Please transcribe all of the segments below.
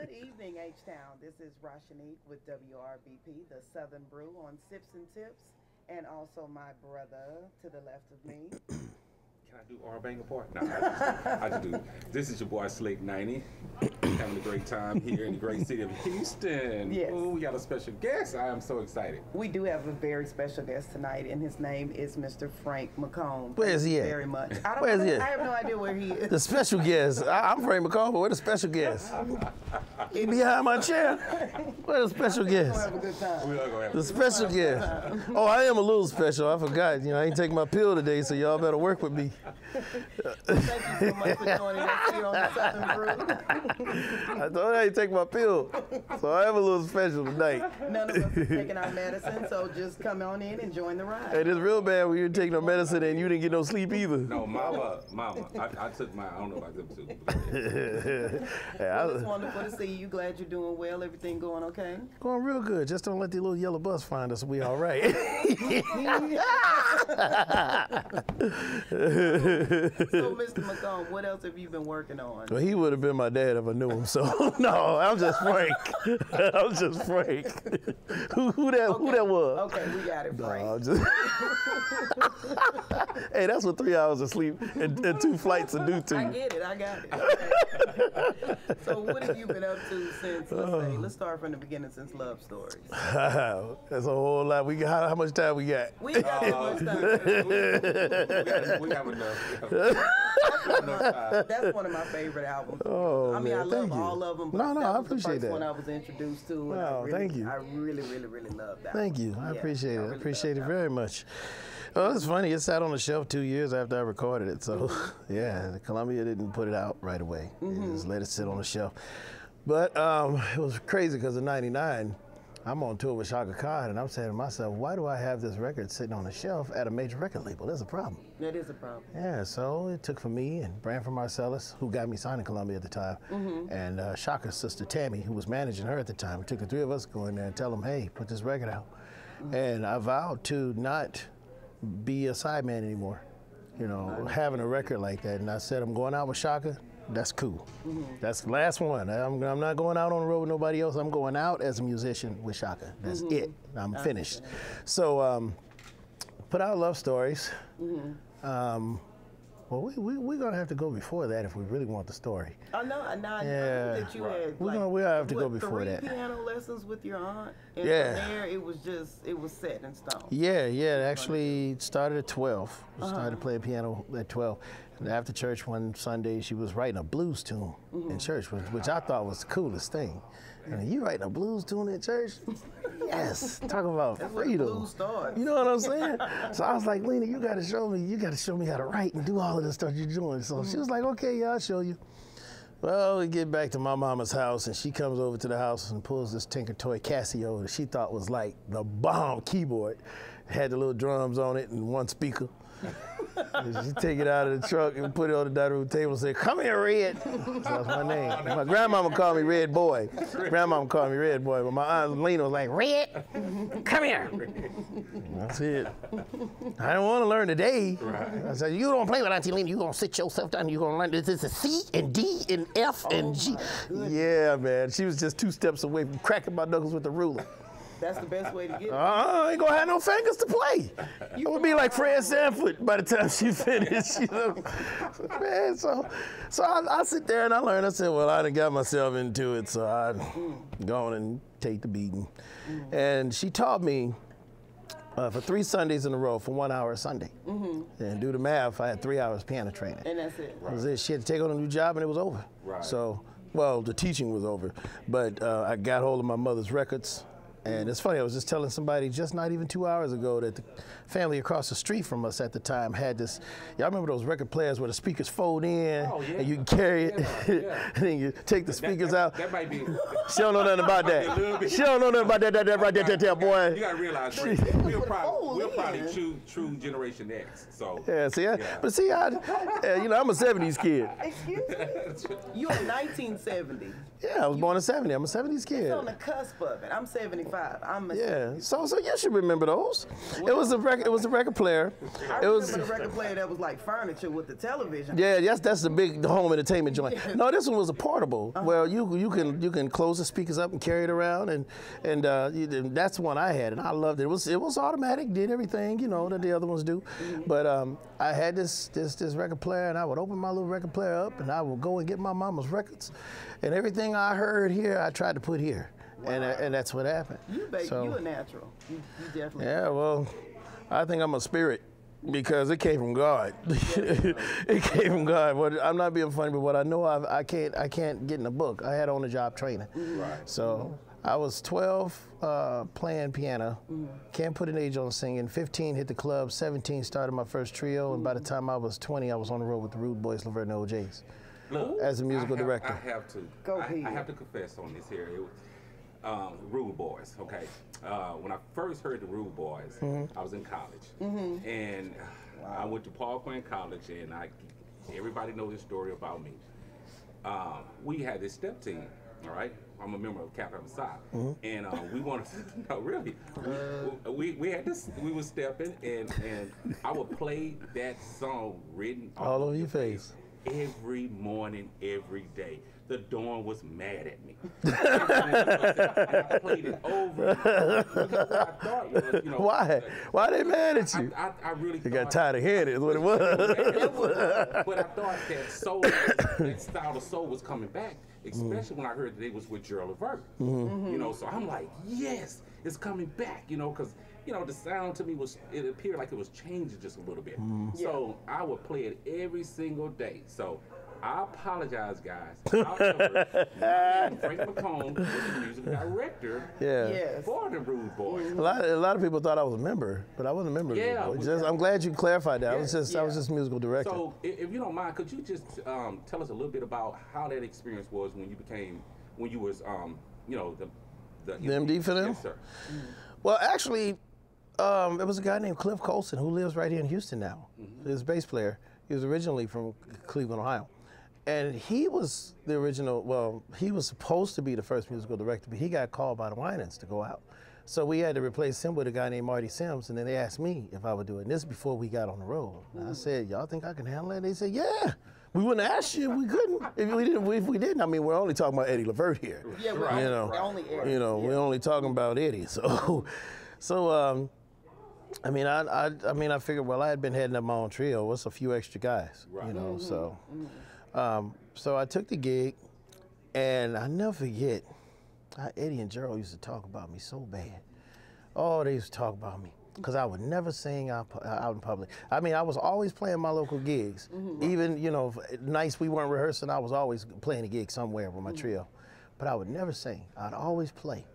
Good evening, H-Town. This is Rashanique with WRBP, the Southern Brew on Sips and Tips, and also my brother to the left of me. Can I do R Banger part? No, I just do. This is your boy Slick 90, having a great time here in the great city of Houston. Yes. Ooh, we got a special guest. I am so excited. We do have a very special guest tonight, and his name is Mr. Frank McComb. Where is he at? Very much. Where is he at? I have no idea where he is. The special guest. I'm Frank McComb, but where the special guest? He behind my chair. Where the special We'll guest? have a good time. We're gonna have The special guest. Oh, I am a little special. I forgot. I ain't taking my pill today, so y'all better work with me. Thank you so much for joining us here on the Southern Brew. I thought I ain't take my pill, so I am a little special tonight. None of us are taking our medicine, so just come on in and join the ride. Hey, this real bad when you're taking no medicine and you didn't get no sleep either. No, mama. I took my. I don't know about them too. Well, it's wonderful to see you. Glad you're doing well. Everything going okay? Going real good. Just don't let the little yellow bus find us. We all right. So, Mr. McComb, what else have you been working on? Well, he would have been my dad if I knew him. So no, I'm just Frank. I'm just Frank. Who that was? Okay, we got it, Frank. No, I'm just hey, that's what 3 hours of sleep and 2 flights are due to I you. get it. I got it. So, what have you been up to since? Let's start from the beginning. Since Love Stories. That's a whole lot. We got how much time we got? We got so much time. We have enough. That's one of my favorite albums. Oh, I mean, man, I love thank you. all of them. But No, that I was the appreciate first that. one I was introduced to. And Oh, thank you. I really love that. Thank you. I Yeah, appreciate it. I really appreciate it love very much. Oh, it's funny. It sat on the shelf 2 years after I recorded it. So, yeah, Columbia didn't put it out right away. They just let it sit on the shelf. But it was crazy because in '99, I'm on tour with Shaka Khan, and I'm saying to myself, why do I have this record sitting on the shelf at a major record label? There's a problem. That is a problem. Yeah, so it took for me and Branford Marcellus, who got me signed in Columbia at the time, and Shaka's sister Tammy, who was managing her at the time. It took the 3 of us to go in there and tell them, hey, put this record out. And I vowed to not be a sideman anymore, having a record like that. And I said, I'm going out with Shaka. That's cool. That's the last one. I'm not going out on the road with nobody else. I'm going out as a musician with Shaka. That's it. I'm finished. So put out Love Stories. Well, we're going to have to go before that if we really want the story. Oh, no, I know that you had, We'll have to go before 3 that. piano lessons with your aunt? And Yeah. from there, it was set in stone. Yeah, it actually started at 12. We started playing piano at 12. And after church one Sunday, she was writing a blues tune in church, which I thought was the coolest thing. And you writing a blues tune in church? Yes, talk about That's freedom. where the blues starts. You know what I'm saying? So I was like, Lena, you got to show me how to write and do all of this stuff you're doing. So she was like, okay, yeah, I'll show you. Well, we get back to my mama's house, and she comes over to the house and pulls this Tinker Toy Casio that she thought was like the bomb keyboard. It had the little drums on it and 1 speaker. And she take it out of the truck and put it on the dining room table and say, come here, Red. So that's my name. My grandmama called me Red Boy. Grandmama called me Red Boy, but my aunt Lena was like, Red, come here. That's it. I don't want to learn today. Right. I said, you don't play with Auntie Lena. You're going to sit yourself down and you're going to learn. This is a C and D and F and G. Yeah, man. She was just 2 steps away from cracking my knuckles with the ruler. That's the best way to get it. I ain't gonna have no fingers to play. It would be like Fred Sanford by the time she finished. Man, so I sit there and I learn. I said, well, I done got myself into it, so I go on and take the beating. And she taught me for 3 Sundays in a row for 1 hour a Sunday. And do the math, I had 3 hours piano training. And that's it. That was it. She had to take on a new job and it was over. Right. So, well, the teaching was over, but I got hold of my mother's records. And it's funny, I was just telling somebody just not even 2 hours ago that the family across the street from us at the time had this, y'all remember those record players where the speakers fold in and you can carry it and then you take the speakers out. That might be. She don't know nothing about that. She don't know nothing about that right there, boy. You gotta realize, we're probably true Generation X. So. Yeah, but see, I'm a 70s kid. Excuse me? You're 1970. Yeah, I was born in 70. I'm a 70s kid. It's on the cusp of it. I'm 75. 65. I'm a Yeah, so you should remember those. It was a record player. I remember the record player that was like furniture with the television. Yeah, that's the home entertainment joint. No, this one was a portable. Well, you can close the speakers up and carry it around, and that's the one I had, and I loved it. It was automatic, did everything that the other ones do. But I had this record player, and I would open my little record player up, and I would go and get my mama's records, and everything I heard here, I tried to put here. Wow. And that's what happened. You a natural. You definitely. Yeah, well, I think I'm a spirit because it came from God. It came from God. I'm not being funny, but what I know I can't get in a book. I had on-the-job training. Right. So I was 12 playing piano. Can't put an age on singing. 15 hit the club. 17 started my first trio, and by the time I was 20, I was on the road with the Rude Boys, Laverne, and OJs. Look, as a musical director. I have to. I have to confess on this here. Rude Boys, okay. When I first heard the Rude Boys, I was in college, and I went to Paul Quinn College, and everybody knows this story about me. We had this step team, all right. I'm a member of Kappa Psi, and we wanted to. No, really, we had this. We were stepping, and I would play that song written all over your face every morning, every day. The dorm was mad at me. I played it over and over because what I thought was, Why? Why they mad at you? I really You got tired of hearing it, is what it was. But I thought that soul, that style of soul was coming back, especially when I heard that they was with Gerald Levert. So I'm like, yes, it's coming back, because the sound to me it appeared like it was changing just a little bit. So I would play it every single day. So I apologize, guys. However, Frank McComb was the music director for the Rude Boys. A lot of people thought I was a member, but I wasn't a member. I'm glad you clarified that. I was just musical director. So, if you don't mind, could you just tell us a little bit about how that experience was when you was the MD for them? Yes, sir. Well, actually, there was a guy named Cliff Colson who lives right here in Houston now. He's a bass player. He was originally from Cleveland, Ohio. And he was the original, he was supposed to be the first musical director, but he got called by the Winans to go out. So we had to replace him with a guy named Marty Sims, and then they asked me if I would do it. And this is before we got on the road. And I said, y'all think I can handle it? And they said, yeah. We wouldn't ask you if we couldn't. If we didn't, I mean, we're only talking about Eddie Levert here. Yeah, right. Only Eddie. We're only talking about Eddie. So I figured, well, I had been heading up my own trio. What's a few extra guys, So I took the gig, and I never forget how Eddie and Gerald used to talk about me so bad. Oh, they used to talk about me because I would never sing out in public. I mean, I was always playing my local gigs. Even, nights we weren't rehearsing, I was always playing a gig somewhere with my trio. But I would never sing. I'd always play.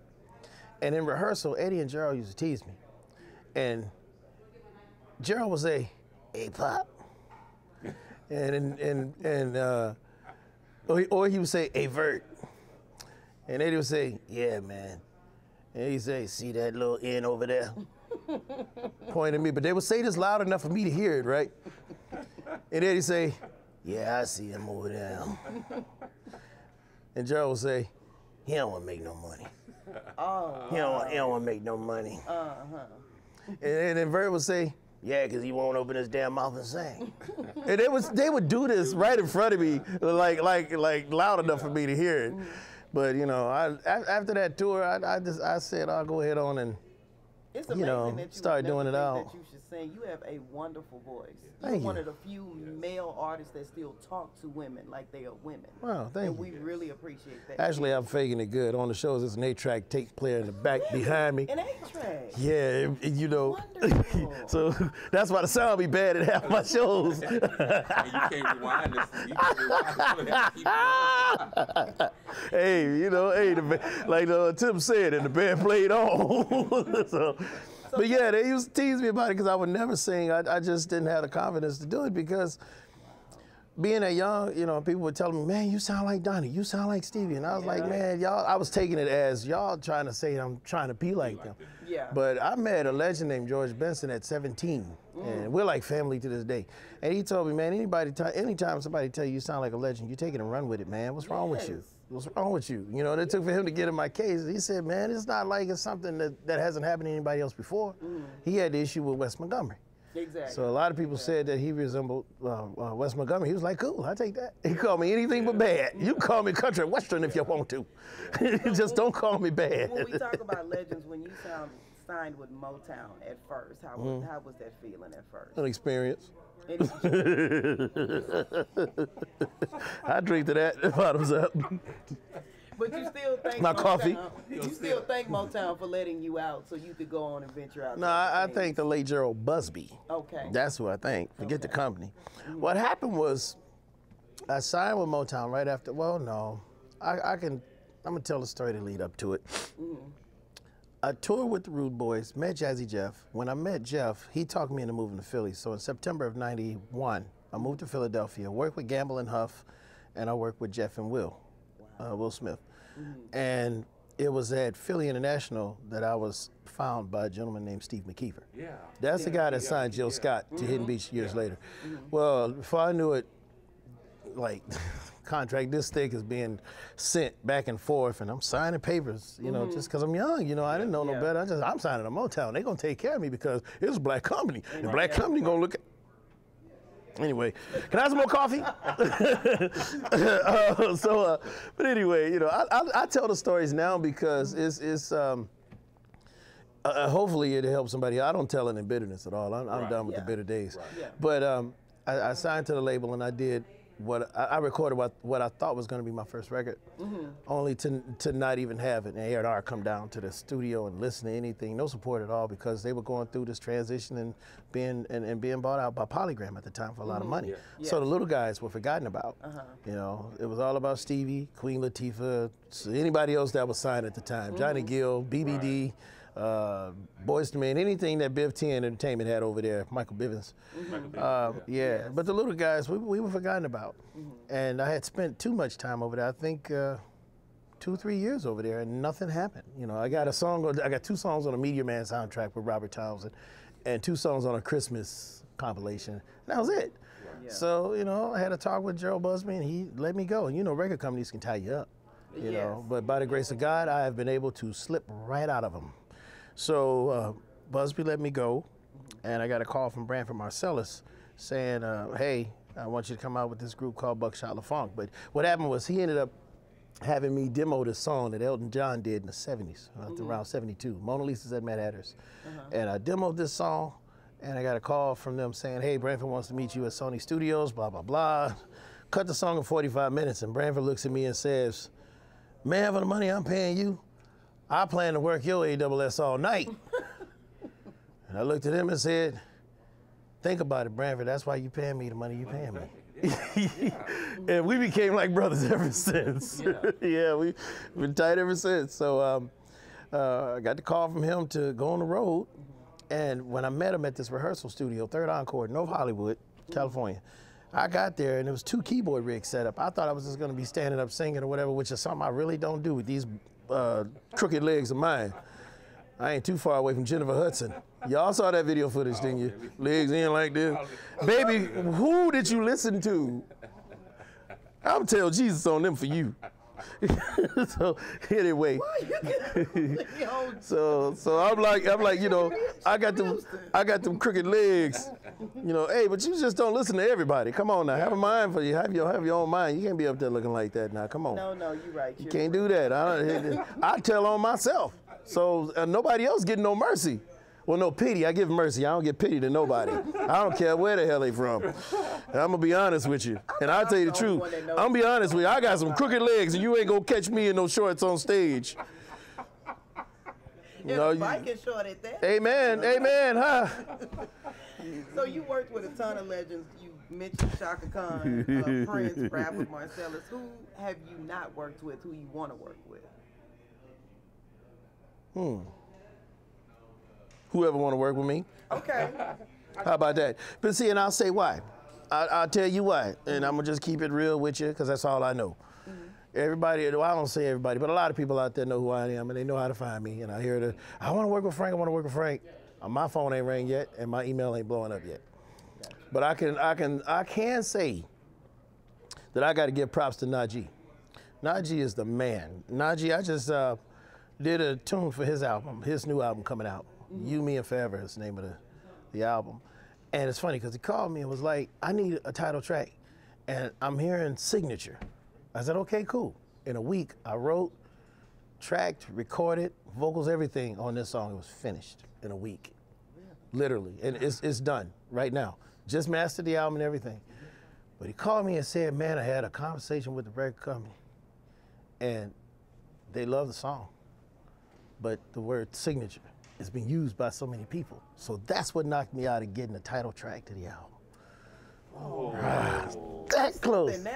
And in rehearsal, Eddie and Gerald used to tease me. And Gerald would say, "Hey, Pop." Or he would say, "Hey, Vert." And Eddie would say, "Yeah, man." And he'd say, "See that little N over there?" Point at me. But they would say this loud enough for me to hear it, right? And Eddie'd say, "Yeah, I see him over there." And Gerald would say, "He don't want to make no money." He don't want to make no money. And then Vert would say, "Yeah, because he won't open his damn mouth and sing." And they would do this right in front of me, like loud enough for me to hear it. But after that tour, I said I'll go ahead on and it's amazing that you start doing it out. That you should sing. You have a wonderful voice. Thank You're one you. of the few male artists that still talk to women like they are women. Wow, thank and you. we really appreciate that. Actually, I'm faking it good. On the shows, there's an 8-track tape player in the back behind me. An 8-track? Yeah, Wonderful. So that's why the sound be bad at half my shows. And you can't rewind this. You can't rewind this. Hey, like Tim said, and the band played on. But yeah, they used to tease me about it because I would never sing. I just didn't have the confidence to do it because being that young, people would tell me, "Man, you sound like Donnie, you sound like Stevie." And I was like, man, I was taking it as y'all trying to say I'm trying to be like them. Yeah. But I met a legend named George Benson at 17, and we're like family to this day. And he told me, man, anytime somebody tell you sound like a legend, you take it and run with it, man. What's wrong with you? What's wrong with you? You know, it took for him to get in my case. He said, man, it's not like it's something that hasn't happened to anybody else before. He had the issue with Wes Montgomery. Exactly. So a lot of people said that he resembled Wes Montgomery. He was like, cool, I take that. He called me anything but bad. You can call me country and western if you want to. Just don't call me bad. When we talk about legends, when you signed with Motown at first, how was that feeling at first? An experience. I drink to that, bottoms up. But you still thank my Motown, coffee. You still thank Motown for letting you out so you could go on and venture out. No, I thank the late Gerald Busby. Okay. That's who I thank. Forget the company. What happened was, I signed with Motown right after. Well, no, I'm gonna tell the story to lead up to it. I toured with the Rude Boys, met Jazzy Jeff. When I met Jeff, he talked me into moving to Philly. So in September of '91, I moved to Philadelphia, worked with Gamble and Huff, and I worked with Jeff and Will Smith. And it was at Philly International that I was found by a gentleman named Steve McKeever. Yeah. That's the guy that signed Jill Scott to Hidden Beach years later. Well, before I knew it, like, contract this thick is being sent back and forth, and I'm signing papers, you know, just because I'm young, you know, I didn't know no better. I'm signing a Motown. They're going to take care of me because it's a black company. The black company going to look at. Anyway, can I have some more coffee? But anyway, you know, I tell the stories now because it's hopefully it helps somebody. I don't tell it in bitterness at all. I'm done with the bitter days. But I signed to the label and I did I recorded what I thought was going to be my first record, only to not even have an A&R come down to the studio and listen to anything, no support at all, because they were going through this transition and being bought out by Polygram at the time for a lot of money. So the little guys were forgotten about. You know, it was all about Stevie, Queen Latifah, anybody else that was signed at the time, Johnny Gill, BBD. Boyz II Men, anything that Biv 10 Entertainment had over there, Michael Bivins. But the little guys, we were forgotten about. And I had spent too much time over there. I think 2 or 3 years over there, and nothing happened. You know, I got 2 songs on a Meteor Man soundtrack with Robert Townsend, and 2 songs on a Christmas compilation. And that was it. So, you know, I had a talk with Gerald Busby, and he let me go. And you know, record companies can tie you up. You know, but by the grace of God, I have been able to slip right out of them. So Busby let me go, and I got a call from Branford Marcellus saying, hey, I want you to come out with this group called Buckshot LaFunk. But what happened was he ended up having me demo this song that Elton John did in the 70s, around 72. Mona Lisa's at Mad Hatter's. And I demoed this song, and I got a call from them saying, hey, Branford wants to meet you at Sony Studios, blah, blah, blah. Cut the song in 45 minutes, and Branford looks at me and says, man, for the money I'm paying you, I plan to work your AWS all night. And I looked at him and said, think about it, Branford, that's why you paying me the money you paying me. And we became like brothers ever since. We've been tight ever since. So I got the call from him to go on the road. And when I met him at this rehearsal studio, Third Encore, North Hollywood, California, I got there and there was 2 keyboard rigs set up. I thought I was just gonna be standing up singing or whatever, which is something I really don't do with these crooked legs of mine. I ain't too far away from Jennifer Hudson. Y'all saw that video footage, didn't you? Legs in like this. Baby, who did you listen to? I'm tell Jesus on them for you. So anyway, so I'm like, you know, I got them crooked legs, you know. Hey, but you just don't listen to everybody. Come on now, have a mind for you. Have your own mind. You can't be up there looking like that now. Come on. No, you're right. You can't do that. I tell on myself. So nobody else getting no mercy. Well, no pity. I give mercy. I don't give pity to nobody. I don't care where the hell they from. And I'm gonna be honest with you. And I'll tell you the truth. I'm gonna be honest with you. I got some crooked legs, and you ain't gonna catch me in no shorts on stage. Bike is short at that. Amen, huh? So you worked with a ton of legends. You mentioned Shaka Khan, Prince, Rapper Marcellus. Who have you not worked with? Who you want to work with? Whoever want to work with me. Okay. How about that? But see, and I'll say why. I'll tell you why, and I'm gonna just keep it real with you, because that's all I know. Everybody, well, I don't say everybody, but a lot of people out there know who I am, and they know how to find me. And I hear I want to work with Frank. I want to work with Frank. My phone ain't rang yet, and my email ain't blowing up yet. But I can say that I got to give props to Najee. Najee is the man. Najee, I just did a tune for his album, his new album coming out. You, Me, and Forever is the name of the album. And it's funny because he called me and was like, I need a title track. And I'm hearing Signature. I said, okay, cool. In a week, I wrote, tracked, recorded, vocals, everything on this song. It was finished in a week, literally. And it's done right now. Just mastered the album and everything. But he called me and said, man, I had a conversation with the record company, and they love the song. But the word signature is being used by so many people. So that's what knocked me out of getting the title track to the album. That close.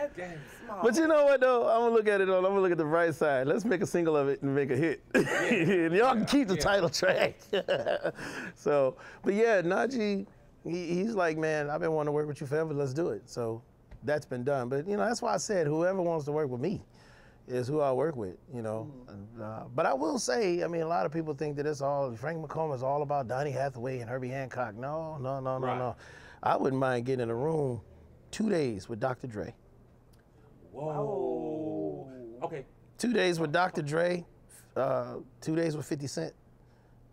But you know what though? I'm gonna look at it I'm gonna look at the bright side. Let's make a single of it and make a hit. And y'all can keep the title track. So, but yeah, Najee, he's like, man, I've been wanting to work with you forever, let's do it. So that's been done. But you know, that's why I said whoever wants to work with me is who I work with, you know. But I will say, I mean, a lot of people think that Frank McComb is all about Donny Hathaway and Herbie Hancock. No. I wouldn't mind getting in a room 2 days with Dr. Dre. Whoa. Okay. 2 days with Dr. Dre, 2 days with 50 Cent.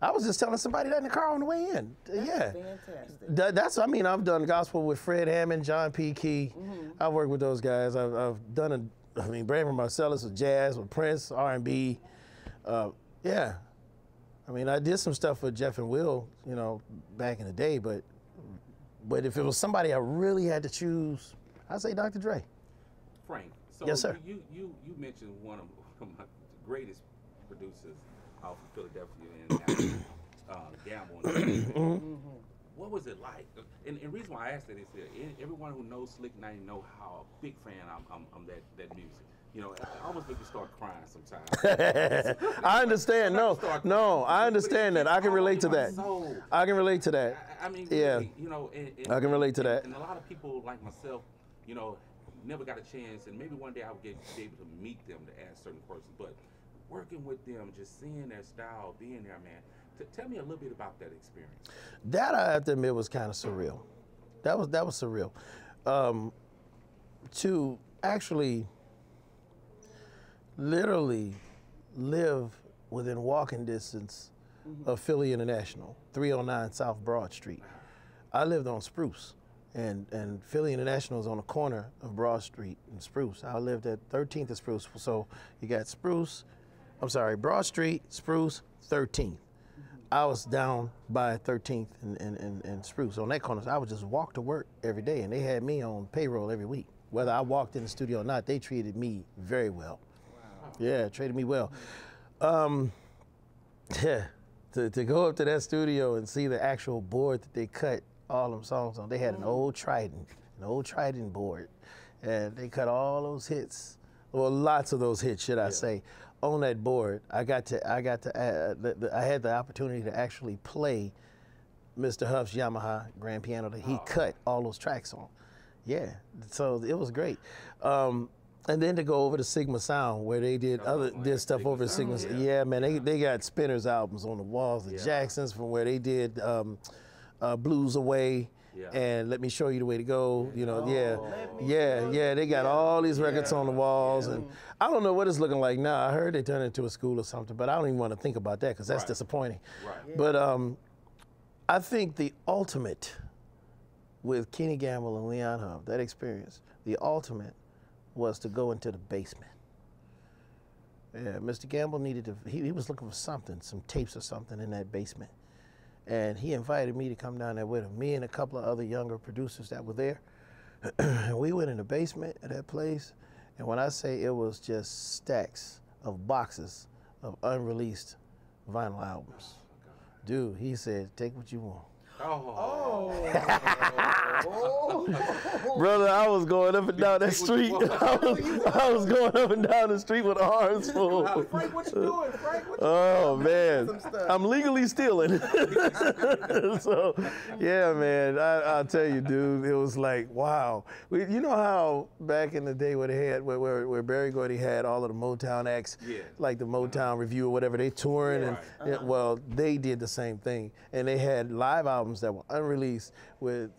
I was just telling somebody that in the car on the way in. Yeah. Fantastic. I mean, I've done gospel with Fred Hammond, John P. Key. I've worked with those guys. I've done Brandon Marcellus with jazz, with Prince, R&B. Yeah. I mean, I did some stuff with Jeff and Will, you know, back in the day, but if it was somebody I really had to choose, I'd say Dr. Dre. Frank, so yes, sir. You mentioned one of my greatest producers out of Philadelphia and Gamble. What was it like? And the reason why I asked that is that everyone who knows Slick 90 know how big fan I'm that music. You know, I almost make you start crying sometimes. I understand. No, I understand that. I can relate to that. I can relate to that. I mean, yeah. Really, you know, I can relate to that. And a lot of people like myself, you know, never got a chance, and maybe one day I'll be able to meet them to ask certain questions. But working with them, just seeing their style, being there, man. Tell me a little bit about that experience. That I have to admit was kind of surreal. That was surreal. To actually literally live within walking distance of Philly International, 309 South Broad Street. I lived on Spruce, and Philly International is on the corner of Broad Street and Spruce. I lived at 13th and Spruce. So you got Broad Street, Spruce, 13th. I was down by 13th and Spruce. On that corner, so I would just walk to work every day, and they had me on payroll every week. Whether I walked in the studio or not, they treated me very well. Wow. Yeah, treated me well. Yeah, to go up to that studio and see the actual board that they cut all them songs on. They had an old Trident board, and they cut all those hits, well, lots of those hits, should I say, on that board. I had the opportunity to actually play Mr. Huff's Yamaha grand piano that he cut all those tracks on. Yeah, so it was great. And then to go over to Sigma Sound, where they did stuff over at Sigma. Yeah, man, they got Spinner's albums on the walls. The Jacksons, from where they did Blues Away. And Let Me Show You the Way to Go, you know, they got all these records on the walls, and I don't know what it's looking like now. I heard they turned it into a school or something, but I don't even want to think about that because that's disappointing. But I think the ultimate with Kenny Gamble and Leon Huff, that experience, the ultimate was to go into the basement. Yeah, Mr. Gamble needed to, he was looking for something, some tapes or something in that basement. And he invited me to come down there with him, me and a couple of other younger producers that were there. And we went in the basement of that place, and when I say it was just stacks of boxes of unreleased vinyl albums. Dude, he said, take what you want. Brother, I was going up and down that street. I was going up and down the street with arms full. Frank, what you doing? Frank, what you doing? Man, I'm legally stealing. So, yeah, man, I'll tell you, dude, it was like, wow. You know how back in the day where they had, where Berry Gordy had all of the Motown acts, like the Motown Review or whatever, they touring, well, they did the same thing. And they had live albums that were unreleased with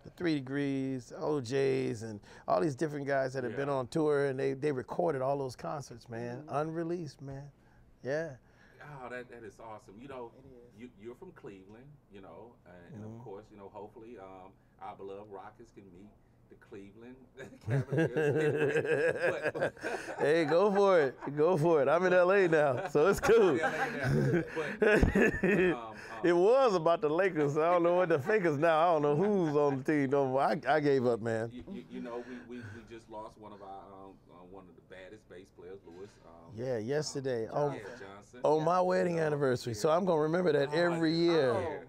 the 3 Degrees, OJs, and all these different guys that have been on tour, and they recorded all those concerts, man, unreleased, man. Yeah. Oh, that is awesome. You know, you're from Cleveland, you know, and of course, you know, hopefully our beloved Rockets can meet the Cleveland Cavaliers. Hey, go for it. Go for it. I'm in LA now, so it's cool. It was about the Lakers. I don't know what the Fakers now. I don't know who's on the team no more. I gave up, man. You know, we just lost one of our one of the baddest bass players, Lewis. Yeah, yesterday. Johnson. On my wedding anniversary. So I'm gonna remember that every year.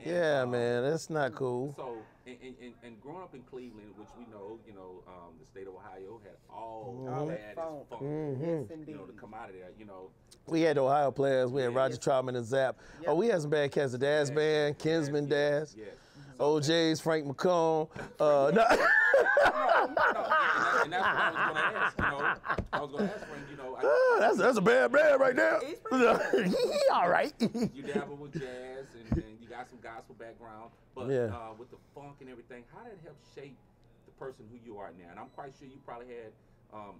Yeah, man, that's not cool. So, and growing up in Cleveland, which we know, you know, the state of Ohio had all that funk, Yes, indeed. you know, to come out of there, you know. We had Ohio players. We had Roger Troutman and Zap. Yep. Oh, we had some bad cats. The Daz Band, Kinsman Daz, Yes. OJ's, Frank McComb. And that's what I was going to ask, you know. I was going to ask Frank, you know. That's a bad band right there. He all right. You dabble with jazz and you got some gospel background, but with the funk and everything, how did it help shape the person who you are now? And I'm quite sure you probably had some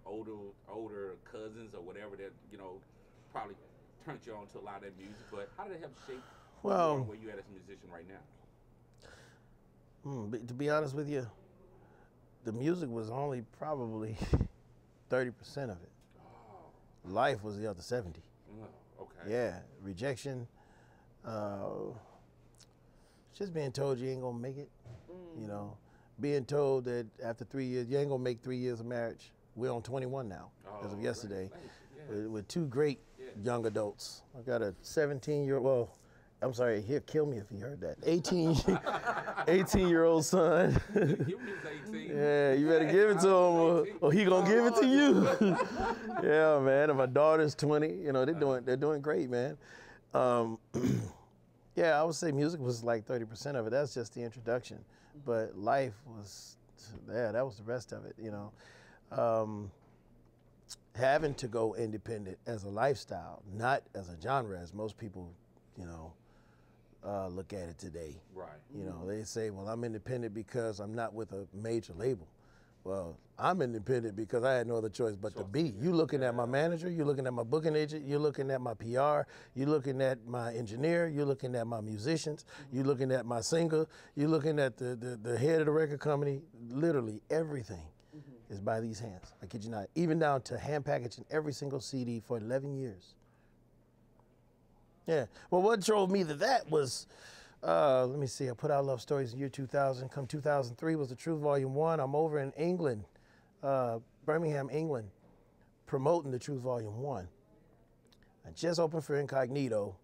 older cousins or whatever that, you know, probably turned you on to a lot of that music, but how did it help shape where you at as a musician right now? To be honest with you, the music was only probably 30% of it. Life was the other 70. Okay. Yeah, rejection, just being told you ain't gonna make it, you know, being told that after 3 years, you ain't gonna make 3 years of marriage. We're on 21 now, as of yesterday, with 2 great young adults. I got a 17-year-old, well, I'm sorry, he'll kill me if he heard that. 18-year-old son. Yeah, you better give it to him, or he gonna give it to you. Yeah, man. And my daughter's 20. You know, they're doing great, man. Yeah, I would say music was like 30% of it. That's just the introduction, but life was, that was the rest of it. You know, having to go independent as a lifestyle, not as a genre, as most people, you know, look at it today. Right. You know, they say, well, I'm independent because I'm not with a major label. Well, I'm independent because I had no other choice but to be. You looking at my manager, you're looking at my booking agent, you're looking at my PR, you're looking at my engineer, you're looking at my musicians, you're looking at my singer, you're looking at the head of the record company. Literally everything is by these hands. I kid you not. Even down to hand packaging every single CD for 11 years. Yeah. Well, what drove me to that was, let me see, I put out Love Stories in the year 2000. Come 2003 was The Truth Volume 1. I'm over in England, Birmingham, England, promoting The Truth Volume 1. I just opened for Incognito,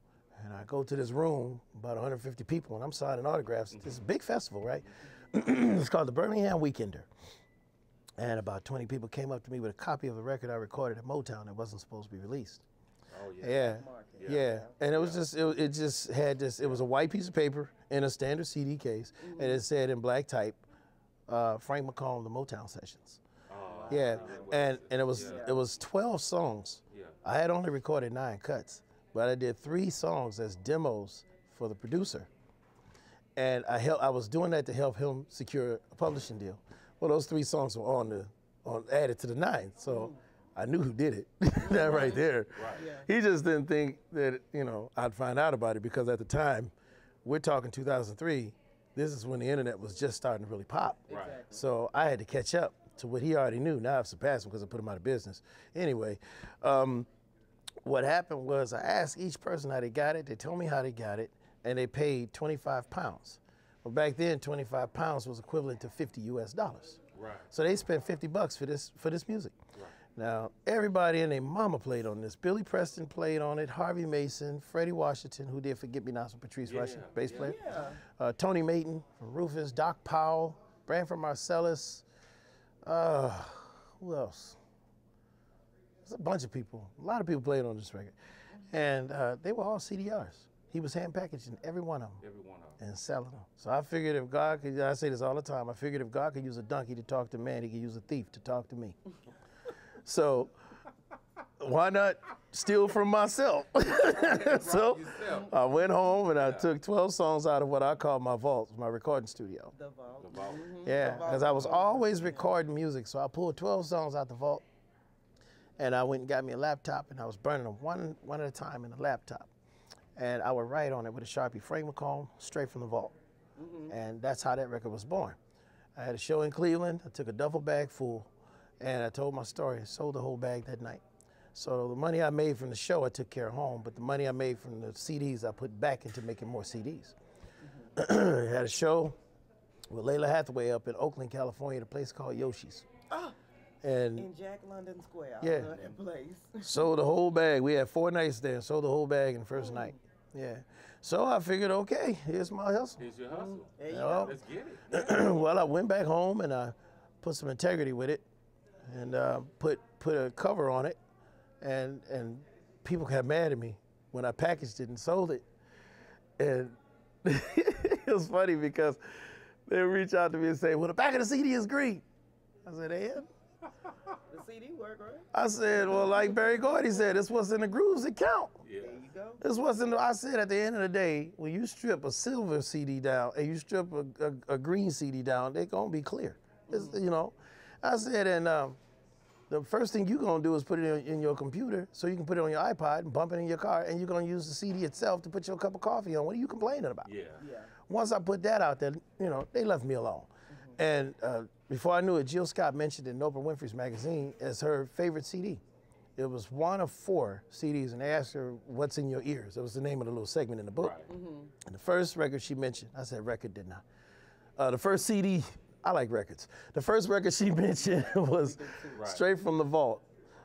and I go to this room, about 150 people, and I'm signing autographs. This is a big festival, right? It's called the Birmingham Weekender. And about 20 people came up to me with a copy of a record I recorded at Motown that wasn't supposed to be released. Oh, Yeah. And it was just, it just had this, it was a white piece of paper in a standard CD case, and it said in black type, Frank McComb, the Motown Sessions. And it was 12 songs. I had only recorded 9 cuts, but I did 3 songs as demos for the producer. And I was doing that to help him secure a publishing deal. Well, those 3 songs were added to the 9, so I knew who did it. That right there. Right. Yeah. He just didn't think that, you know, I'd find out about it, because at the time, we're talking 2003, this is when the internet was just starting to really pop. Right. Exactly. So I had to catch up to what he already knew. Now I've surpassed him because I put him out of business. Anyway, what happened was I asked each person how they got it. They told me how they got it, and they paid 25 pounds. Well, back then, 25 pounds was equivalent to $50 US. Right. So they spent $50 for this music. Right. Now, everybody and their mama played on this. Billy Preston played on it, Harvey Mason, Freddie Washington, who did Forget Me Not, Patrice Rushen, bass player. Yeah. Tony Mayton from Rufus, Doc Powell, Branford Marcellus. Who else? There's a bunch of people. A lot of people played on this record. And they were all CDRs. He was hand packaging every one of them. Every one of them. And selling them. So I figured if God could, I say this all the time, I figured if God could use a donkey to talk to man, he could use a thief to talk to me. So why not steal from myself? So I went home and I took 12 songs out of what I call my vault, my recording studio. The vault. The vault. Yeah, because I was always recording music, so I pulled 12 songs out the vault, and I went and got me a laptop, and I was burning them one at a time in the laptop. And I would write on it with a Sharpie, Frank McComb, straight from the vault. And that's how that record was born. I had a show in Cleveland. I took a duffel bag full, and I told my story. I sold the whole bag that night. So the money I made from the show, I took care of home, but the money I made from the CDs, I put back into making more CDs. I had a show with Layla Hathaway up in Oakland, California, at a place called Yoshi's. And In Jack London Square. Yeah. I love that place. sold the whole bag. We had 4 nights there. Sold the whole bag in the first night. Yeah. So I figured, okay, here's my hustle. Here's your hustle. There you Well, go. Let's get it. well, I went back home and I put some integrity with it, and put a cover on it, and people got mad at me when I packaged it and sold it, and it was funny because they would reach out to me and say, "Well, the back of the CD is green." I said, "And?" The CD work, right? I said, "Well, like Barry Gordy said, it's what's in the grooves that count." Yeah. There you go. This wasn't. I said at the end of the day, when you strip a silver CD down and you strip a green CD down, they're gonna be clear. It's, you know, I said, and the first thing you're gonna do is put it in your computer so you can put it on your iPod and bump it in your car, and you're gonna use the CD itself to put your cup of coffee on. What are you complaining about? Yeah. Yeah. Once I put that out there, you know, they left me alone. And before I knew it, Jill Scott mentioned it in Oprah Winfrey's magazine as her favorite CD. It was one of 4 CDs, and they asked her, "What's in your ears?" That was the name of the little segment in the book. Right. And the first record she mentioned, I said record, didn't I? The first CD, I like records. The first record she mentioned was Right. straight from the vault,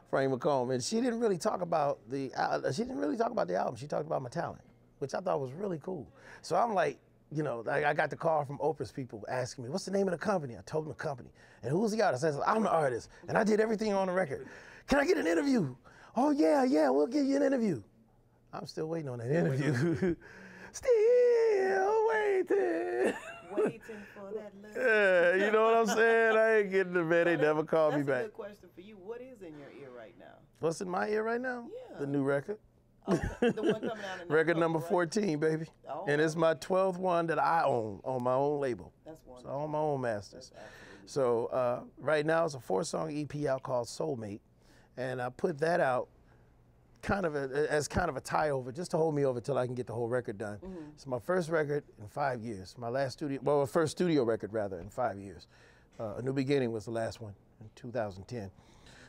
Frank McComb. And she didn't really talk about the album. She talked about my talent, which I thought was really cool. So I'm like, you know, I got the call from Oprah's people asking me, "What's the name of the company?" I told them the company. "And who's the artist?" I said, "I'm the artist, and I did everything on the record. Can I get an interview?" "Oh, yeah, we'll give you an interview." I'm still waiting on that interview. Still waiting. Waiting for that love. Yeah, you know what I'm saying? I ain't getting the bed. They never called me That's a back. good question for you. What is in your ear right now? What's in my ear right now? Yeah. The new record. The one coming out in Record October, number right? 14, baby. Oh, And it's my 12th one that I own on my own label. That's So wonderful. on my own masters. That's absolutely So right now it's a 4-song EP out called Soulmate, and I put that out as kind of a tie over, just to hold me over till I can get the whole record done. It's my first record in 5 years. My first studio record rather in 5 years. A New Beginning was the last one in 2010.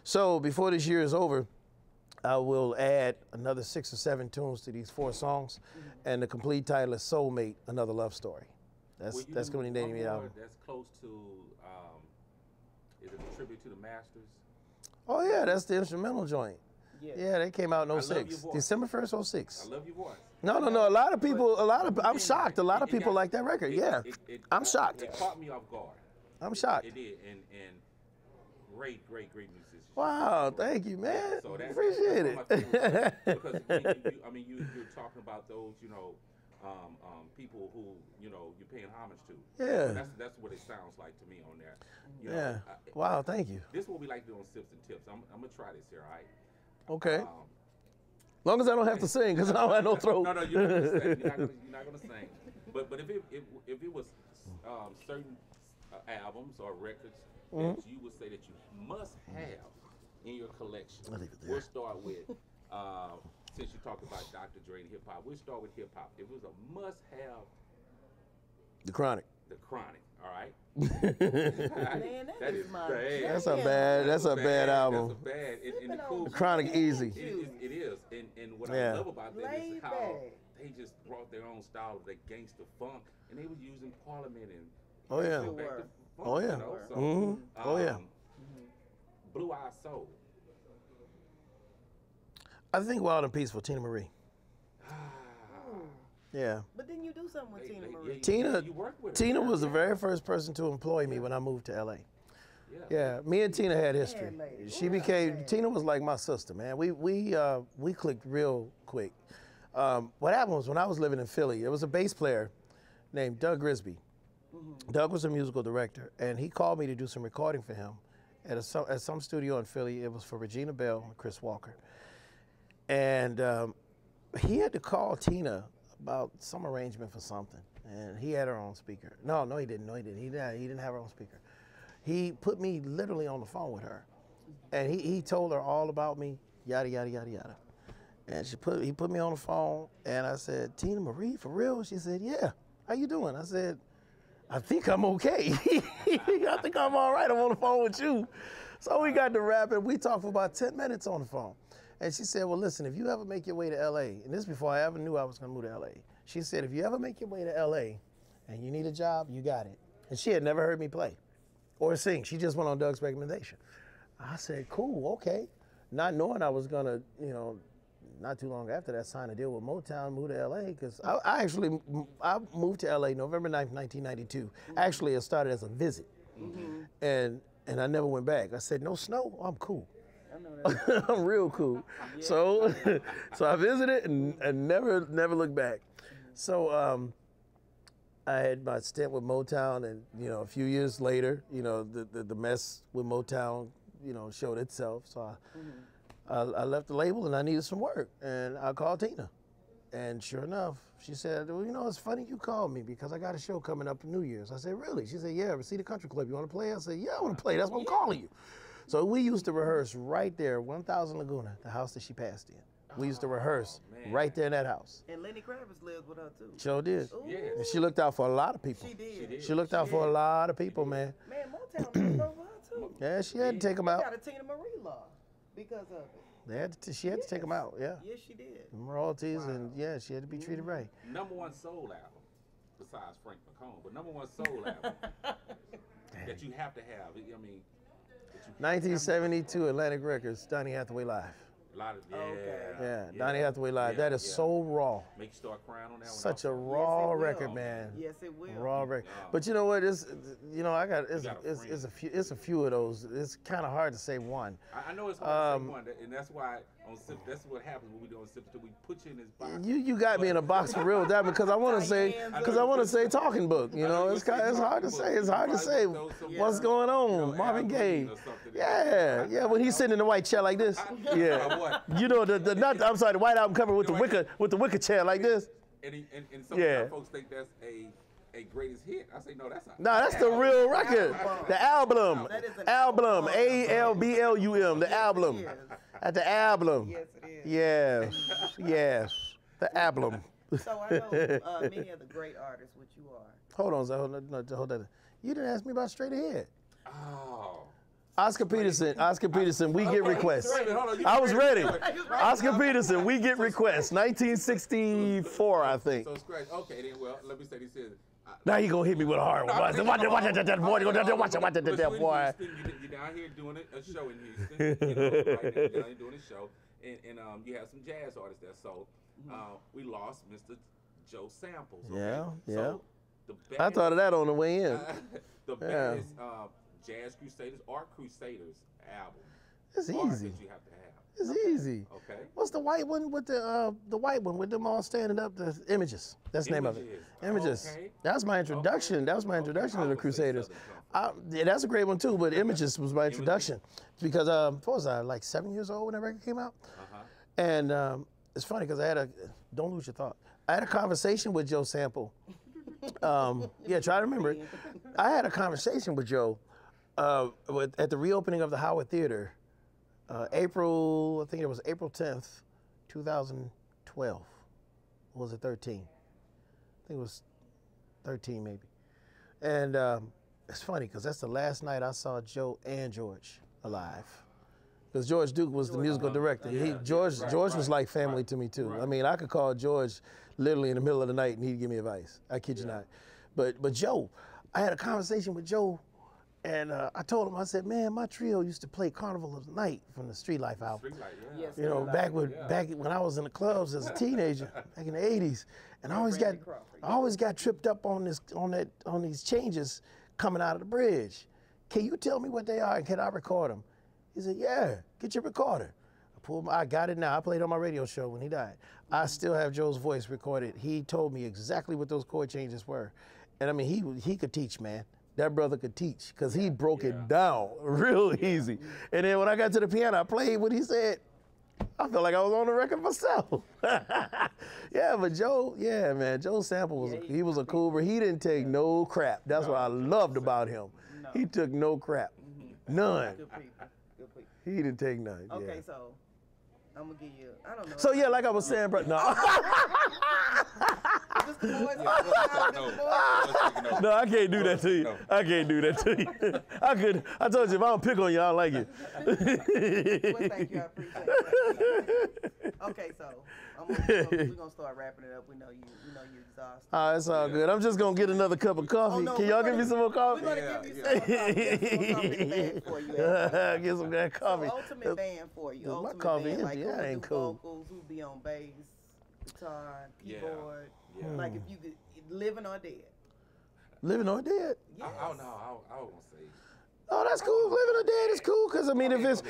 So before this year is over, I will add another 6 or 7 tunes to these 4 songs, and the complete title is Soulmate, Another Love Story. That's going to be the name of the album. That's close to, is it a tribute to the Masters? Oh yeah, that's the instrumental joint. Yes. Yeah, they came out in Love Your 06. Voice. December 1st, 06. I love your voice. No. A lot of people, I'm shocked. A lot of people like that record. Yeah. I'm shocked. It caught me off guard. I'm shocked. It did, and great musician. Wow, thank you, man. So that's Appreciate that's one of my it. favorites. Because you're talking about those, people who, you're paying homage to. Yeah. That's what it sounds like to me on there. Yeah. Wow, thank you. This is what we like to do on Sips and Tips. I'm gonna try this here, all right? Okay. Long as I don't have to sing, because I don't have no throat. No, you're not gonna sing. You're not gonna sing. But if it was certain albums or records that you would say that you must have in your collection, we'll start with. Since you talked about Dr. Dre and hip hop, we'll start with hip hop. If it was a must have, The Chronic. The Chronic. All right. Man, that is my bad. That's a bad. That's a bad album. That's a bad. And the cool. The Chronic easy. It is. And what Yeah. I love about that is Laid how back. they just brought their own style of the gangster funk, and they were using Parliament and Oh yeah. back to funk, Oh yeah. So, Oh yeah. Blue Eye Soul. I think Wild and Peaceful, Tina Marie. Yeah. But then you do something with Tina Marie. Tina. You work with her. Tina was the very first person to employ me when I moved to LA. Yeah, me and Tina had history. lady. She became, Tina was like my sister, man. We clicked real quick. What happened was when I was living in Philly, there was a bass player named Doug Grisby. Doug was a musical director, and he called me to do some recording for him. at some studio in Philly. It was for Regina Bell and Chris Walker. And he had to call Tina about some arrangement for something. And he had her on speaker. No, he didn't. He didn't have her on speaker. He put me literally on the phone with her. And he told her all about me, yada, yada, yada, yada. And he put me on the phone, and I said, Tina Marie, for real? She said, yeah. How you doing? I said, I think I'm okay. I think I'm all right. I'm on the phone with you. So we got to rapping. We talked for about 10 minutes on the phone. And she said, well, listen, if you ever make your way to L.A., and this is before I ever knew I was going to move to L.A., she said, if you ever make your way to L.A. and you need a job, you got it. And she had never heard me play or sing. She just went on Doug's recommendation. I said, cool, okay. Not knowing I was going to, not too long after that, sign a deal with Motown, move to L.A., because I moved to L.A. November 9th, 1992. Mm-hmm. Actually, it started as a visit. Mm-hmm. And I never went back. I said, no snow? I'm cool. I know that. I'm real cool. Yeah. So I visited and never looked back. So I had my stint with Motown, and a few years later, the mess with Motown, showed itself. So I left the label and I needed some work, and I called Tina, and sure enough, she said, well, it's funny you called me because I got a show coming up for New Year's. I said, really? She said, yeah, Reseda Country Club. You want to play? I said, yeah, I want to play. That's why I'm calling you. So we used to rehearse right there, 1000 Laguna, the house that she passed in. We used to rehearse right there in that house. And Lenny Kravitz lived with her, too. Sure did. Yeah. And she looked out for a lot of people. She did. She looked out for a lot of people, man. Man, Motown lived over her, too. Yeah, she had to take them out. She got a Tina Marie law because of it. She had to take them out, yeah. Yes, she did. Royalties, and yeah, she had to be treated right. #1 soul album, besides Frank McComb, but #1 soul album that you have to have. I mean, 1972 Atlantic Records, Donny Hathaway Live. A lot of Yeah, Donny Hathaway Live. That is so raw. Make you start crying on that one. Such a raw record, man. Yes, it will. Raw record. But you know what? It's a few of those. It's kind of hard to say one. I know it's hard to say one, and that's why that's what happens when we do on Sip Till we put you in this box. You got me in a box for real with that because I want to say talking book. It's hard to say. It's hard to say what's going on. Marvin Gaye. Yeah. When he's sitting in the white chair like this. Yeah. The White Album cover with the wicker chair like this. And some folks think that's a greatest hit. I say no, that's not. No, that's the real record. The album. Album. ALBLUM. The album. At the album. Yes, it is. Yes. The album. So I know many of the great artists, which you are. Hold on. You didn't ask me about Straight Ahead. Oh. Oscar Peterson, we get requests. I was ready. Oscar Peterson, we get requests. 1964, I think. So scratch. Okay, then. Well, let me say this is. Now you gonna hit me with a hard one. Watch that boy. You're down here doing a show in Houston. Right now, you're down here doing a show, and you have some jazz artists there. So we lost Mr. Joe Samples. Okay? Yeah. So I thought of that on the way in. The best Jazz Crusaders or Crusaders album. It's easy. That you have to have. It's easy. Okay. What's the white one with the white one with them all standing up? The Images. That's the name of it. Images. Okay. That was my introduction. Okay. That was my introduction to the Crusaders. That's a great one too. But Images was my introduction because what was I, like 7 years old when that record came out? And it's funny because don't lose your thought. I had a conversation with Joe Sample. Try to remember it. I had a conversation with Joe at the reopening of the Howard Theater. I think it was April 10th, 2012. Or was it 13? I think it was 13 maybe. And it's funny because that's the last night I saw Joe and George alive. Because George Duke was the musical director. George was like family to me too. Right. I mean, I could call George literally in the middle of the night and he'd give me advice. I kid you not. But Joe, I had a conversation with Joe. And I told him, I said, man, my trio used to play Carnival of the Night from the Street Life album. Back when I was in the clubs as a teenager, back in the '80s, and I always got tripped up on these changes coming out of the bridge. Can you tell me what they are and can I record them? He said, yeah, get your recorder. I got it now. I played on my radio show when he died. I still have Joe's voice recorded. He told me exactly what those chord changes were, and I mean he could teach, man. that brother could teach because he broke it down real easy. And then when I got to the piano, I played what he said. I felt like I was on the record myself. Yeah, but Joe, yeah, man, Joe Sample was he was a cool, but he didn't take no crap. That's what I loved about him. No. He took no crap, none. Good people. Good people. He didn't take none. Okay, yeah. so I'm gonna give you. I don't know. So yeah, like I was saying, bro. No. Just the boys. No, I can't do that to you. I can't do that to you. I could. I told you if I don't pick on you, I don't like you. Well, thank you. I appreciate that. Okay, so we're gonna start wrapping it up. We know you exhausted. It's all good. I'm just gonna get another cup of coffee. No, Can y'all give me some more coffee? We're gonna give you some coffee in the bag for you. Get some of that coffee. So ultimate band for you. My Ultimate coffee band. Like empty. who That would ain't do cool. vocals? Who be on bass, guitar, Yeah. keyboard? Yeah. Like if you could, living or dead. Living or dead? Yes. I don't know. I won't say. Oh, that's cool. Living or dead is cool. Cause I mean, if it's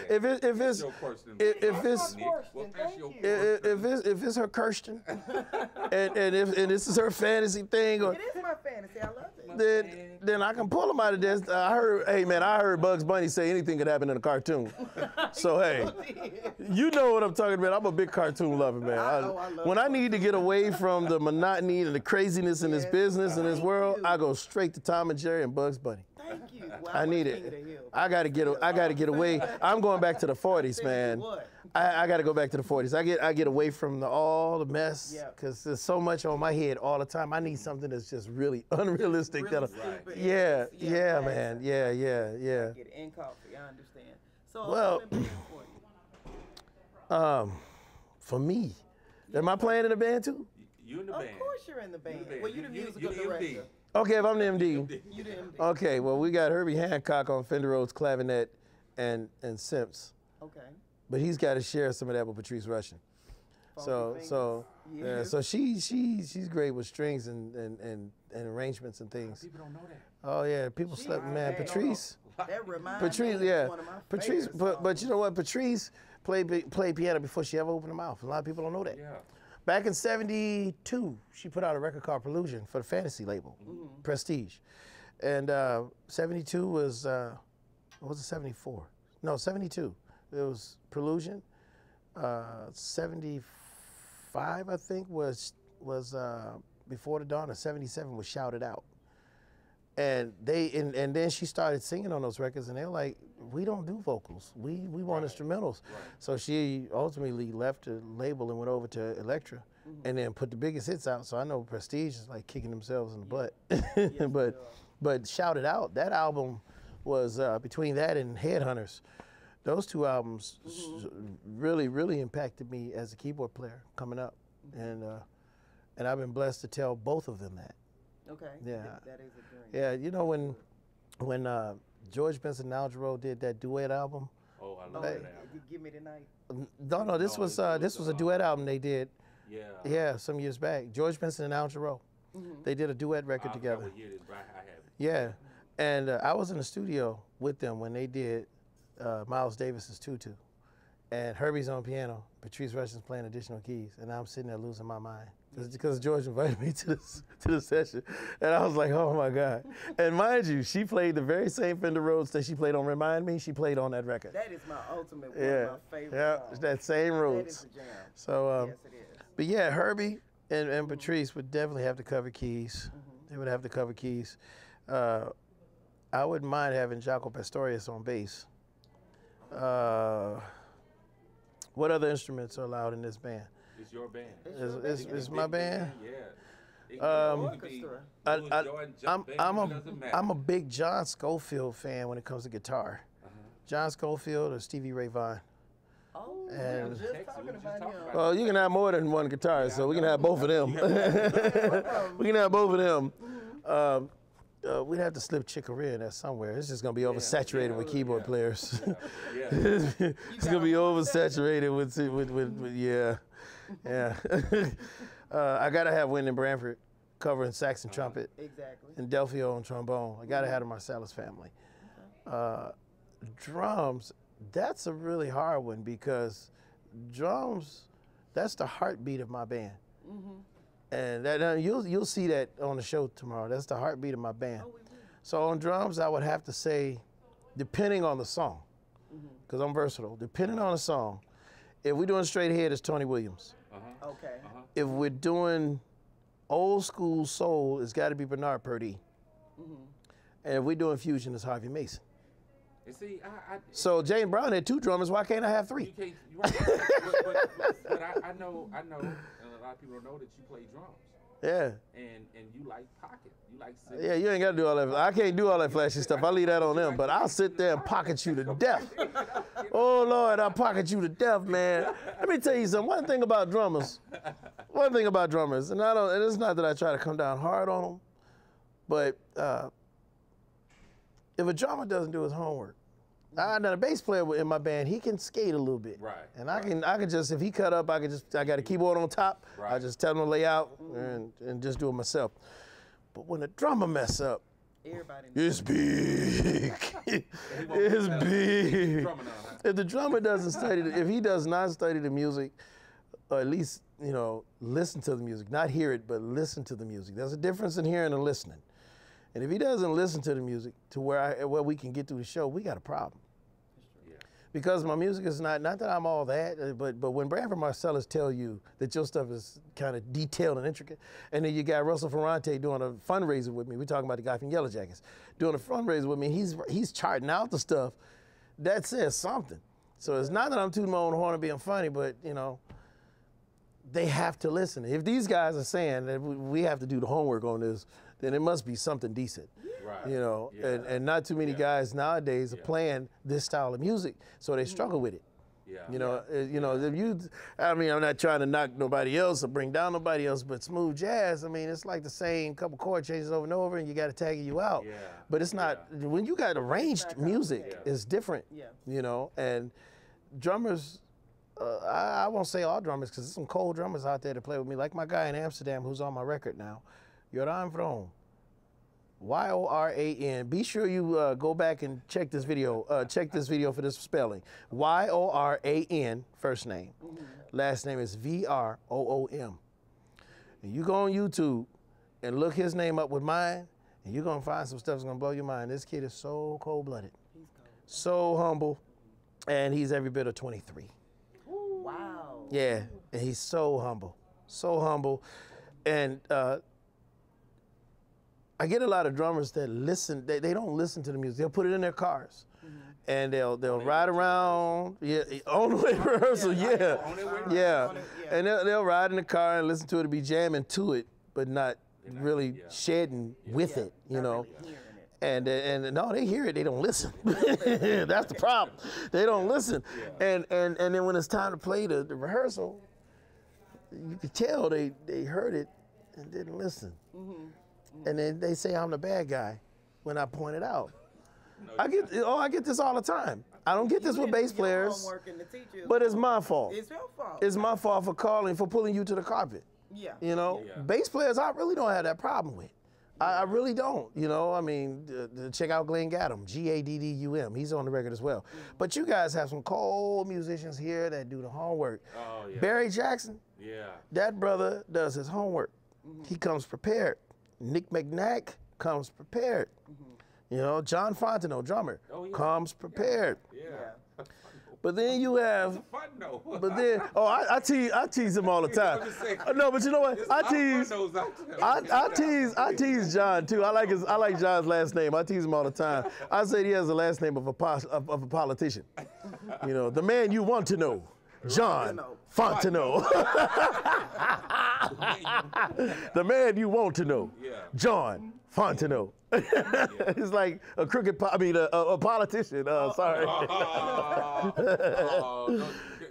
Your question. if it's Nick. Well, that's Thank your you. question. if it's her Kirsten, and this is her fantasy thing, or It is my fantasy. I love it. then I can pull them out of this. I heard Bugs Bunny say anything could happen in a cartoon. So hey, you know what I'm talking about. I'm a big cartoon lover, man. I love When I need to get away from the monotony and the craziness in this business and this world, I go straight to Tom and Jerry and Bugs Bunny. Thank you. Well, I need it. I gotta get away. I'm going back to the 40s, man. I gotta go back to the 40s. I get away from all the mess because there's so much on my head all the time. I need something that's just really unrealistic. Really Yeah, man. Yeah. Get in coffee. I understand. So Well, ultimate band for you. For me, am I playing in a band too? You in the Of band. course you're in the band. Well, you the musical You the director. MD. Okay, if I'm the MD. You the MD. Okay, well we got Herbie Hancock on Fender Rhodes clavinet and Simps, Okay. but he's got to share some of that with Patrice Rushen. So she's great with strings and arrangements and things. People don't know that. Oh yeah, people slept, man. bad. Patrice, That reminds me Patrice, of yeah, one of my Patrice. favorite But you songs. know what? Patrice played piano before she ever opened her mouth. A lot of people don't know that. Yeah. Back in '72, she put out a record called Prelusion for the Fantasy label, Prestige. And '72 was, what was it, '74? No, '72. It was Prelusion. '75, I think, was Before the Dawn, or '77 was Shouted Out. And then she started singing on those records, and they were like, we don't do vocals. We want instrumentals. Right. So she ultimately left the label and went over to Elektra, and then put the biggest hits out. So I know Prestige is like kicking themselves in the butt. But Shout It Out, that album was between that and Headhunters. Those two albums really, really impacted me as a keyboard player coming up, and I've been blessed to tell both of them that. Okay. Yeah. That is a dream. Yeah, you know when George Benson and Al Jarreau did that duet album. Oh, I love that album. Give me tonight. No, this was a duet album they did. Yeah. Yeah, some years back. George Benson and Al Jarreau. They did a duet record together. I hear this, but I have it. Yeah, and I was in the studio with them when they did Miles Davis's Tutu, and Herbie's on piano, Patrice Rushen's playing additional keys, and I'm sitting there losing my mind because George invited me to the session, and I was like, oh my God! And mind you, she played the very same Fender Rhodes that she played on Remind Me. She played on that record. That is my ultimate one of my favorite songs. that same Rhodes. That is a jam. So, Yes, it is. but yeah, Herbie and Patrice would definitely have to cover keys. They would have to cover keys. I wouldn't mind having Jaco Pastorius on bass. What other instruments are allowed in this band? It's your band. It's my band. I'm a big John Scofield fan when it comes to guitar. John Scofield or Stevie Ray Vaughan. Oh, And- we were just talking about him. Well, you can have more than one guitar, so we can have both of them. We can have both of them. We'd have to slip Chick Corea in there somewhere. It's just gonna be oversaturated with keyboard players. It's gonna be oversaturated with yeah. I gotta have Wyndham Branford covering sax and trumpet, Exactly. and Delphio on trombone. I gotta have the Marsalis family. Drums, that's a really hard one because drums, that's the heartbeat of my band. And that you'll see that on the show tomorrow. That's the heartbeat of my band. Oh, we will. So on drums, I would have to say, depending on the song, because I'm versatile, depending on the song, if we're doing straight ahead, it's Tony Williams. Okay. If we're doing old school soul, it's got to be Bernard Purdie. And if we're doing fusion, it's Harvey Mason. And see, So James Brown had 2 drummers. Why can't I have 3? you can't, you're right. but I know, and a lot of people don't know that you play drums. Yeah. And you like pocket. You like Yeah, you ain't got to do all that. I can't do all that flashy stuff. I leave that on them. But I'll sit there and pocket you to death. Oh, Lord, I'll pocket you to death, man. Let me tell you something. One thing about drummers, and it's not that I try to come down hard on them, but if a drummer doesn't do his homework, now the bass player in my band, he can skate a little bit. Right. And I can just, if he cut up, I got a keyboard on top. Right. I just tell him to lay out and just do it myself. But when a drummer mess up, Everybody knows. it's big. It's big. If the drummer doesn't study, if he does not study the music, or at least, listen to the music, not hear it, but listen to the music. There's a difference in hearing and listening. And if he doesn't listen to the music to where we can get through the show, we got a problem. Yeah. Because my music is not that I'm all that, but when Branford Marcellus tell you that your stuff is kind of detailed and intricate, and then you got Russell Ferrante doing a fundraiser with me, we're talking about the guy from Yellow Jackets, doing a fundraiser with me, he's charting out the stuff, that says something. So it's not that I'm tooting my own horn and being funny, but they have to listen. If these guys are saying that we have to do the homework on this, then it must be something decent. Right. And not too many guys nowadays are playing this style of music, so they struggle with it. Yeah. I'm not trying to knock nobody else or bring down nobody else, but smooth jazz, it's like the same couple chord changes over and over, and you got to tag you out. Yeah. But it's not, when you got arranged music, it's different, and drummers, I won't say all drummers, because there's some cold drummers out there to play with me, like my guy in Amsterdam who's on my record now, Joran Vroom. Y-O-R-A-N. Be sure you go back and check this video. Check this video for this spelling. Y-O-R-A-N, first name. Last name is V-R-O-O-M. And you go on YouTube and look his name up with mine, and you're going to find some stuff that's going to blow your mind. This kid is so cold-blooded, so humble, and he's every bit of 23. Wow. Yeah, and he's so humble, so humble. And I get a lot of drummers that listen, they don't listen to the music. They'll put it in their cars. And they'll ride around, on the way to rehearsal, And they'll ride in the car and listen to it and be jamming to it, but not really shedding with it, Really And no, they hear it, they don't listen. That's the problem. They don't listen. And then when it's time to play the rehearsal, you could tell they heard it and didn't listen. And then they say I'm the bad guy when I point it out. I get this all the time. I don't get this with bass players, but it's my fault. It's your fault. It's my fault for pulling you to the carpet. Yeah. Bass players I really don't have that problem with. I really don't, check out Glenn Gaddum, G-A-D-D-U-M. He's on the record as well. But you guys have some cold musicians here that do the homework. Oh, yeah. Barry Jackson, that brother does his homework. He comes prepared. Nick McNack comes prepared. John Fontenot, drummer, comes prepared. Yeah. But then you have, Fun though. but then, I tease him all the time. No, but you know what? I tease John too. I like John's last name. I tease him all the time. I say he has the last name of a politician. The man you want to know, John Fontenot. The man you want to know, John Fontenot. It's like a a politician. Sorry.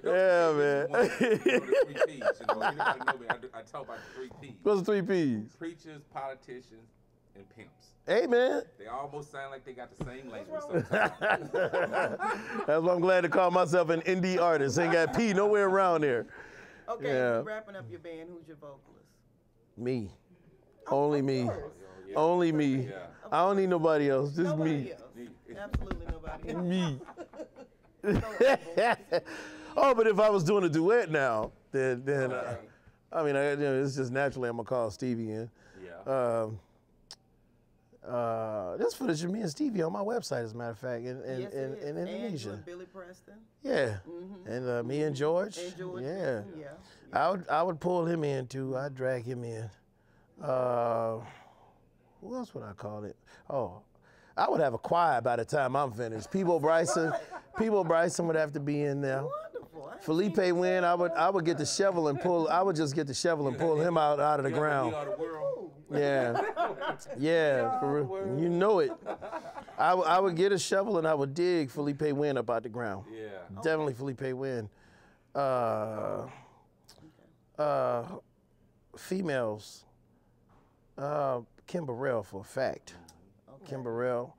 Yeah, man. I talk about the 3 P's. What's the 3 P's? Preachers, politicians, and pimps. Hey, man. They almost sound like they got the same language sometimes. That's why I'm glad to call myself an indie artist. Ain't got P nowhere around there. Okay, wrapping up your band, who's your vocalist? Me. Only me. Only me. Yeah. I don't need nobody else. Just me. Absolutely nobody else. Me. Oh, but if I was doing a duet now, then it's just naturally I'm gonna call Stevie in. Yeah. This footage of me and Stevie on my website, as a matter of fact, in Indonesia. And Billy Preston. Yeah, and me and George. And George. Yeah. Yeah. I would pull him in too. I'd drag him in. Who else would I call it? Oh, I would have a choir by the time I'm finished. Peebo Bryson would have to be in there. Wonderful. Felipe Wynn, I would get the shovel and pull. I would just get the shovel and pull him out of the ground. Yeah, yeah, for real. You know it. I would get a shovel and I would dig Felipe Wynn up out the ground. Yeah, definitely Felipe Wynn. Females. Kim Burrell for a fact. Okay. Kim Burrell.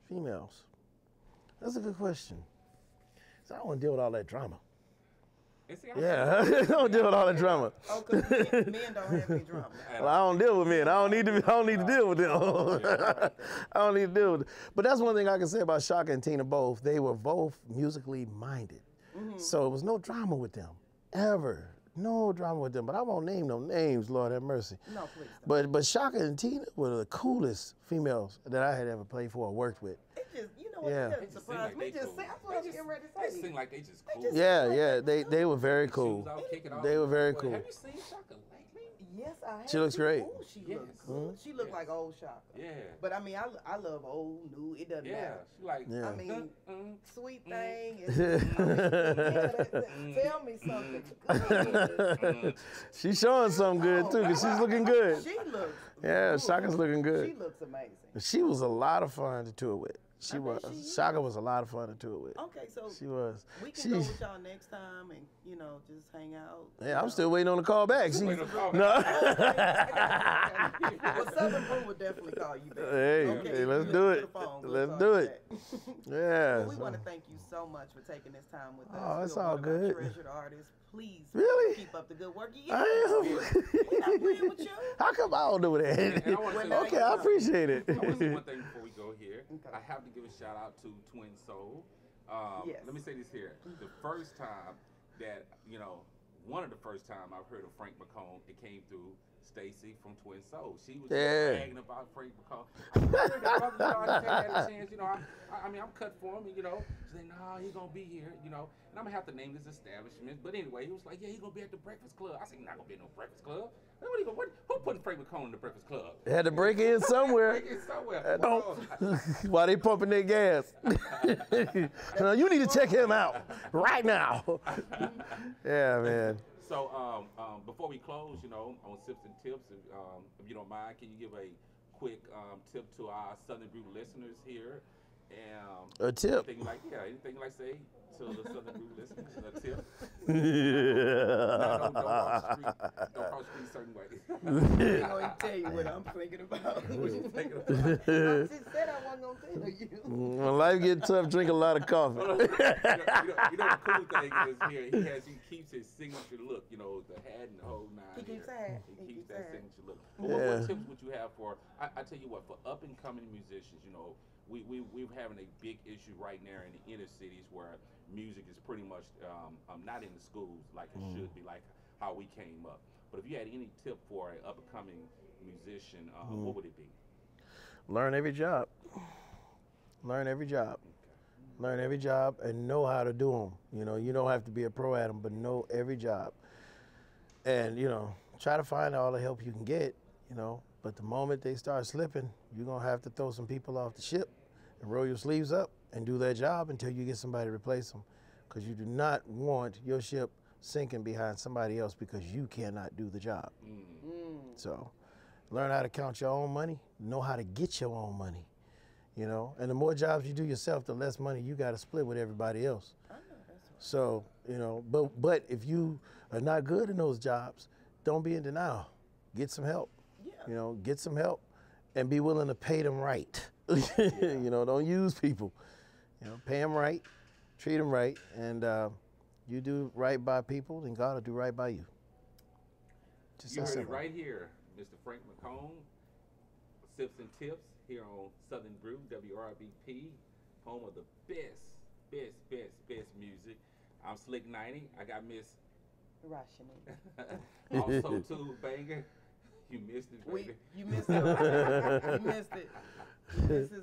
Females. That's a good question. So I don't want to deal with all that drama. Yeah, I don't deal with all that drama. Oh, because men don't have any drama. Well, I don't deal with men. I don't need to deal with them. I don't need to deal with them. But that's one thing I can say about Shaka and Tina both. They were both musically minded. So it was no drama with them, ever. No drama with them. But I won't name no names, Lord have mercy. No, please don't. But Shaka and Tina were the coolest females that I had ever played for or worked with. It just, you know what, it doesn't surprise me. Just say, I was getting ready to say. They seem like they just cool. Yeah, they were very cool. They were very cool. Have you seen Shaka lately? Yes, I have. She looks great. Ooh, she looks good. She looked like old Shaka. Yeah. But I mean, I love old, new. It doesn't matter. She like. Yeah. I mean, sweet thing. Tell me something. She's showing something good too, because she's looking good. She looks. Yeah, Shaka's looking good. She looks amazing. She was a lot of fun to tour with. She was. Shaka was a lot of fun to tour with. Okay, so she was. We can go with y'all next time and, you know, just hang out. Yeah, I'm still waiting on the call back. No. Well, Southern Brew would definitely call you back. Hey, let's do it. Let's do it. Yeah. Well, we want to thank you so much for taking this time with us. Oh, it's all good. Treasured artists. Please keep up the good work. I am. We're not playing with you. How come I don't do that? Okay, I appreciate it. I want to say one thing before we go here. Okay. I have to give a shout out to Twin Soul. Yes. Let me say this here. The first time that, you know, one of the first time I've heard of Frank McComb, it came through Stacy from Twin Soul. She was bragging about Frank McComb. I had a chance, you know. I mean, I'm cut for him, you know. She said, no, he's going to be here, you know. And I'm going to have to name this establishment. But anyway, he was like, yeah, he's going to be at the Breakfast Club. I said, he's not going to be at no Breakfast Club. Who putting Frank McComb in the Breakfast Club? They had to break in somewhere. While they pumping their gas. You need to check him out right now. Yeah, man. So before we close, you know, on Sips and Tips, if you don't mind, can you give a quick tip to our Southern Brew listeners here? A tip? Anything you like say to the Southern Brew listeners? A tip? Don't cross the street certain ways. I'm going to tell you what I'm thinking about. I just said I wasn't going to tell you. When life gets tough, drink a lot of coffee. You know the cool thing is here, he keeps his signature look, you know, the hat and the whole nine. He keeps that. He keeps that signature look. Well, what tips would you have for, I tell you what, for up-and-coming musicians, you know, we're having a big issue right now in the inner cities where music is pretty much not in the schools like it should be, like how we came up. But if you had any tip for an up-and-coming musician, what would it be? Learn every job. Learn every job. Learn every job and know how to do them. You know, you don't have to be a pro at them, but know every job. And, you know, try to find all the help you can get, you know. But the moment they start slipping, you're going to have to throw some people off the ship and roll your sleeves up and do their job until you get somebody to replace them. Because you do not want your ship sinking behind somebody else because you cannot do the job. So learn how to count your own money, know how to get your own money, you know. And the more jobs you do yourself, the less money you got to split with everybody else. So, you know, but if you are not good in those jobs, don't be in denial. Get some help. You know, get some help and be willing to pay them right. You know, don't use people. You know, pay them right, treat them right, and you do right by people, then God will do right by you. Just you heard it right here, Mr. Frank McComb, Sips and Tips here on Southern Brew, WRBP, home of the best music. I'm Slick 90. I got Miss Rashanique. Also, too, baby, you missed it, baby. You missed it. You missed it. This is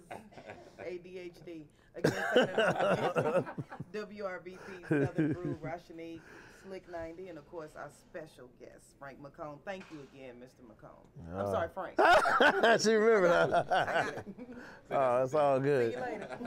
ADHD. Again, WRBP, Southern Brew, Rashanique, Slick 90, and of course our special guest, Frank McComb. Thank you again, Mr. McComb. I'm sorry, Frank. She remembered I that. got it. Oh, it's all See good. you later.